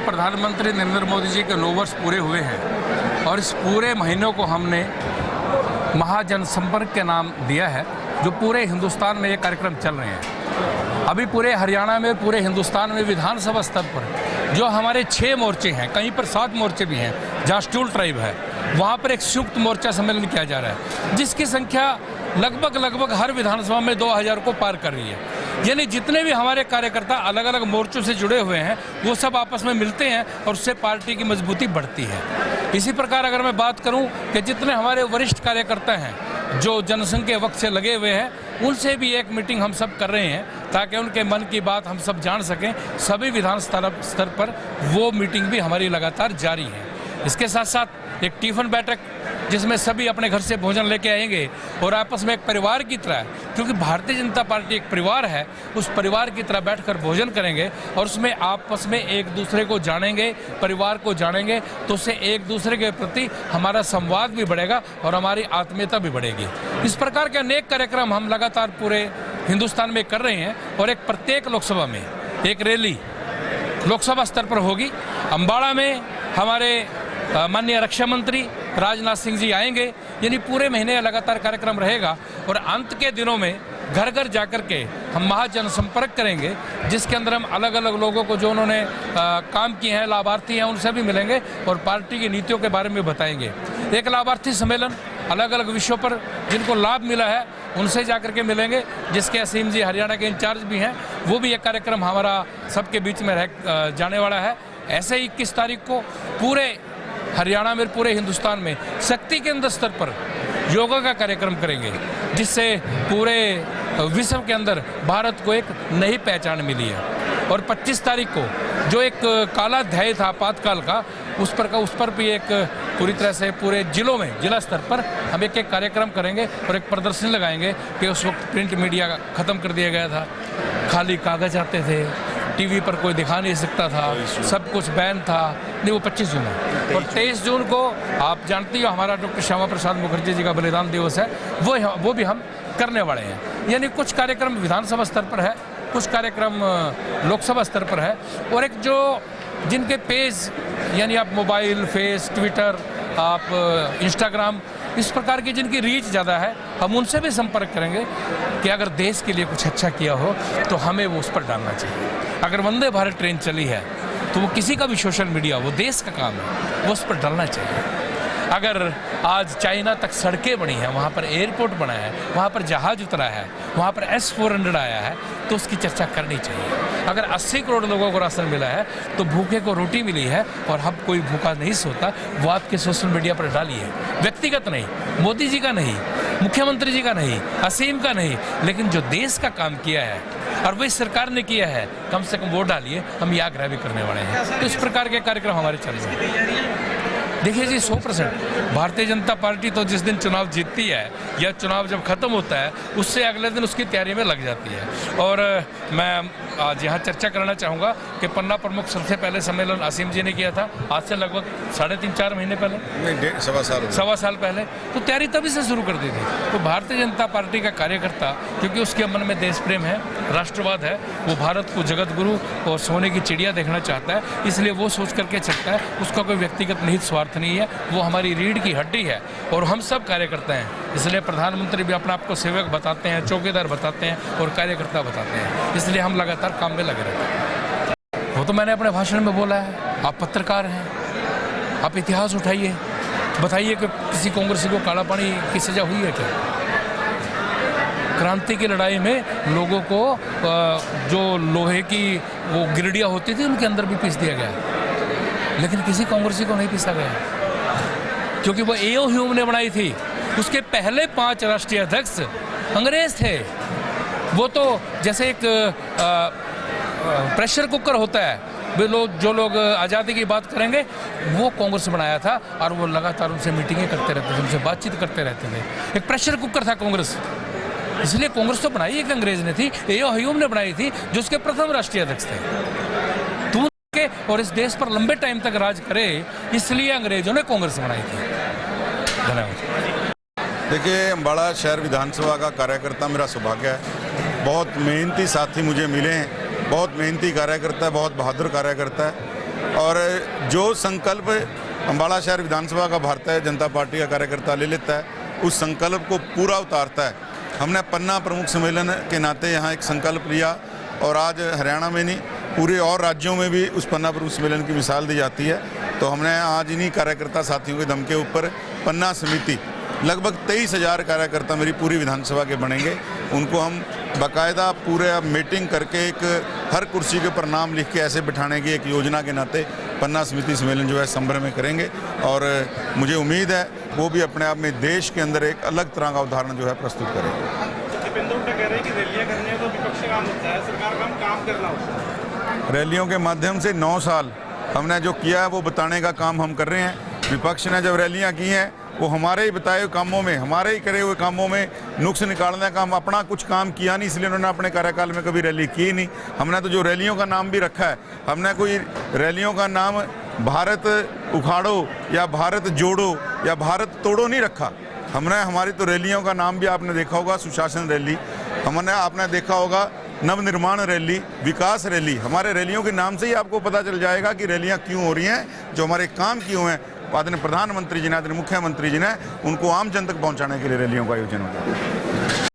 प्रधानमंत्री नरेंद्र मोदी जी के 9 वर्ष पूरे हुए हैं और इस पूरे महीनों को हमने महाजनसंपर्क के नाम दिया है, जो पूरे हिंदुस्तान में ये कार्यक्रम चल रहे हैं। अभी पूरे हरियाणा में, पूरे हिंदुस्तान में विधानसभा स्तर पर जो हमारे 6 मोर्चे हैं, कहीं पर 7 मोर्चे भी हैं, जहाँ स्टूल ट्राइब है, वहाँ पर एक संयुक्त मोर्चा सम्मेलन किया जा रहा है, जिसकी संख्या लगभग हर विधानसभा में 2000 को पार कर रही है। यानी जितने भी हमारे कार्यकर्ता अलग अलग मोर्चों से जुड़े हुए हैं, वो सब आपस में मिलते हैं और उससे पार्टी की मजबूती बढ़ती है। इसी प्रकार अगर मैं बात करूं कि जितने हमारे वरिष्ठ कार्यकर्ता हैं जो जनसंघ के वक्त से लगे हुए हैं, उनसे भी एक मीटिंग हम सब कर रहे हैं ताकि उनके मन की बात हम सब जान सकें। सभी विधान स्तर पर वो मीटिंग भी हमारी लगातार जारी है। इसके साथ साथ एक टिफिन बैठक जिसमें सभी अपने घर से भोजन लेके आएंगे और आपस में एक परिवार की तरह, क्योंकि भारतीय जनता पार्टी एक परिवार है, उस परिवार की तरह बैठकर भोजन करेंगे और उसमें आपस में एक दूसरे को जानेंगे, परिवार को जानेंगे, तो उससे एक दूसरे के प्रति हमारा संवाद भी बढ़ेगा और हमारी आत्मीयता भी बढ़ेगी। इस प्रकार के अनेक कार्यक्रम हम लगातार पूरे हिंदुस्तान में कर रहे हैं और एक प्रत्येक लोकसभा में एक रैली लोकसभा स्तर पर होगी। अम्बाड़ा में हमारे माननीय रक्षा मंत्री राजनाथ सिंह जी आएंगे। यानी पूरे महीने लगातार कार्यक्रम रहेगा और अंत के दिनों में घर घर जाकर के हम महाजन संपर्क करेंगे, जिसके अंदर हम अलग अलग लोगों को जो उन्होंने काम किए हैं, लाभार्थी हैं, उनसे भी मिलेंगे और पार्टी की नीतियों के बारे में बताएंगे। एक लाभार्थी सम्मेलन अलग अलग विषयों पर जिनको लाभ मिला है उनसे जाकर के मिलेंगे, जिसके असीम जी हरियाणा के इंचार्ज भी हैं। वो भी एक कार्यक्रम हमारा सबके बीच में रह जाने वाला है। ऐसे 21 तारीख को पूरे हरियाणा में, पूरे हिंदुस्तान में शक्ति केंद्र स्तर पर योगा का कार्यक्रम करेंगे, जिससे पूरे विश्व के अंदर भारत को एक नई पहचान मिली है। और 25 तारीख को जो एक काला अध्याय था आपातकाल का, उस पर भी एक पूरी तरह से पूरे जिलों में, जिला स्तर पर हम एक कार्यक्रम करेंगे और एक प्रदर्शनी लगाएंगे कि उस वक्त प्रिंट मीडिया ख़त्म कर दिया गया था, खाली कागज आते थे, टीवी पर कोई दिखा नहीं सकता था, सब कुछ बैन था। नहीं, वो 25 जून है और 23 जून को आप जानती हो हमारा डॉक्टर श्यामा प्रसाद मुखर्जी जी का बलिदान दिवस है, वो भी हम करने वाले हैं। यानी कुछ कार्यक्रम विधानसभा स्तर पर है, कुछ कार्यक्रम लोकसभा स्तर पर है और एक जो जिनके पेज, यानी आप मोबाइल, फेस, ट्विटर, आप इंस्टाग्राम, इस प्रकार की जिनकी रीच ज़्यादा है, हम उनसे भी संपर्क करेंगे कि अगर देश के लिए कुछ अच्छा किया हो तो हमें वो उस पर डालना चाहिए। अगर वंदे भारत ट्रेन चली है तो वो किसी का भी सोशल मीडिया, वो देश का काम है, वो उस पर डालना चाहिए। अगर आज चाइना तक सड़कें बनी हैं, वहाँ पर एयरपोर्ट बना है, वहाँ पर जहाज उतरा है, वहाँ पर S-400 आया है, तो उसकी चर्चा करनी चाहिए। अगर 80 करोड़ लोगों को राशन मिला है तो भूखे को रोटी मिली है और अब कोई भूखा नहीं सोता, वो आपके सोशल मीडिया पर डालिए। व्यक्तिगत नहीं, मोदी जी का नहीं, मुख्यमंत्री जी का नहीं, असीम का नहीं, लेकिन जो देश का काम किया है और वही सरकार ने किया है, कम से कम वो डालिए। हम ये आग्रह भी करने वाले हैं। तो इस प्रकार के कार्यक्रम हमारे चल रहे हैं। देखिए जी, 100% भारतीय जनता पार्टी तो जिस दिन चुनाव जीतती है या चुनाव जब खत्म होता है, उससे अगले दिन उसकी तैयारी में लग जाती है। और मैं आज यहाँ चर्चा करना चाहूँगा कि पन्ना प्रमुख सबसे पहले सम्मेलन असीम जी ने किया था, आज से लगभग 3.5-4 महीने पहले, सवा साल पहले। तो तैयारी तभी से शुरू कर दी थी। तो भारतीय जनता पार्टी का कार्यकर्ता, क्योंकि उसके मन में देश प्रेम है, राष्ट्रवाद है, वो भारत को जगत गुरु और सोने की चिड़िया देखना चाहता है, इसलिए वो सोच करके चलता है। उसका कोई व्यक्तिगत निहित स्वार्थ नहीं है, वो हमारी रीढ़ की हड्डी है और हम सब कार्यकर्ता हैं। इसलिए प्रधानमंत्री भी अपने आप को सेवक बताते हैं, चौकीदार बताते हैं और कार्यकर्ता बताते हैं। इसलिए हम लगातार काम में लगे रहते हैं। वो तो मैंने अपने भाषण में बोला है। आप पत्रकार हैं, आप इतिहास उठाइए, बताइए कि किसी कांग्रेसी को काला पानी की सजा हुई है क्या? क्रांति की लड़ाई में लोगों को जो लोहे की वो गिरडियाँ होती थी, उनके अंदर भी पीस दिया गया, लेकिन किसी कांग्रेसी को नहीं पीसा गया, क्योंकि वो एओ ह्यूम ने बनाई थी। उसके पहले 5 राष्ट्रीय अध्यक्ष अंग्रेज थे। वो तो जैसे एक प्रेशर कुकर होता है, वे लोग जो लोग आज़ादी की बात करेंगे, वो कांग्रेस बनाया था और वो लगातार उनसे मीटिंगें करते रहते थे, उनसे बातचीत करते रहते थे। एक प्रेशर कुकर था कांग्रेस, इसलिए कांग्रेस तो बनाई एक अंग्रेज ने थी, एओ ह्यूम ने बनाई थी, जो उसके प्रथम राष्ट्रीय अध्यक्ष थे। तो और इस देश पर लंबे टाइम तक राज करे, इसलिए अंग्रेजों ने कांग्रेस बनाई थी। धन्यवाद। देखिए, अम्बाड़ा शहर विधानसभा का कार्यकर्ता मेरा सौभाग्य है। बहुत मेहनती साथी मुझे मिले हैं, बहुत मेहनती कार्यकर्ता है, बहुत बहादुर कार्यकर्ता है और जो संकल्प अम्बाला शहर विधानसभा का भारतीय जनता पार्टी का कार्यकर्ता ले लेता है उस संकल्प को पूरा उतारता है। हमने पन्ना प्रमुख सम्मेलन के नाते यहाँ एक संकल्प लिया और आज हरियाणा में नहीं पूरे और राज्यों में भी उस पन्ना प्रमुख सम्मेलन की मिसाल दी जाती है। तो हमने आज इन्हीं कार्यकर्ता साथियों के दम के ऊपर पन्ना समिति लगभग 23,000 कार्यकर्ता मेरी पूरी विधानसभा के बनेंगे। उनको हम बाकायदा पूरे मीटिंग करके एक हर कुर्सी के ऊपर नाम लिख के ऐसे बिठाने की एक योजना के नाते पन्ना समिति सम्मेलन जो है संभ्रम में करेंगे। और मुझे उम्मीद है वो भी अपने आप में देश के अंदर एक अलग तरह का उदाहरण जो है प्रस्तुत करेंगे। कह रहे हैं कि रैलियां करने तो विपक्ष का काम होता है, सरकार का काम करना होता है। रैलियों के माध्यम से 9 साल हमने जो किया है वो बताने का काम हम कर रहे हैं। विपक्ष ने जब रैलियां की हैं वो हमारे ही बताए हुए कामों में, हमारे ही करे हुए कामों में नुक्स निकालने का, हम अपना कुछ काम किया नहीं, इसलिए उन्होंने अपने कार्यकाल में कभी रैली की नहीं। हमने तो जो रैलियों का नाम भी रखा है, हमने कोई रैलियों का नाम भारत उखाड़ो या भारत जोड़ो या भारत तोड़ो नहीं रखा। हमने हमारी तो रैलियों का नाम भी आपने देखा होगा सुशासन रैली, हमने आपने देखा होगा नवनिर्माण रैली, विकास रैली। हमारे रैलियों के नाम से ही आपको पता चल जाएगा कि रैलियां क्यों हो रही हैं, जो हमारे काम क्यों हैं। आदरणीय प्रधानमंत्री जी ने, आदरणीय मुख्यमंत्री जी ने उनको आम जन तक पहुंचाने के लिए रैलियों का आयोजन हो गया।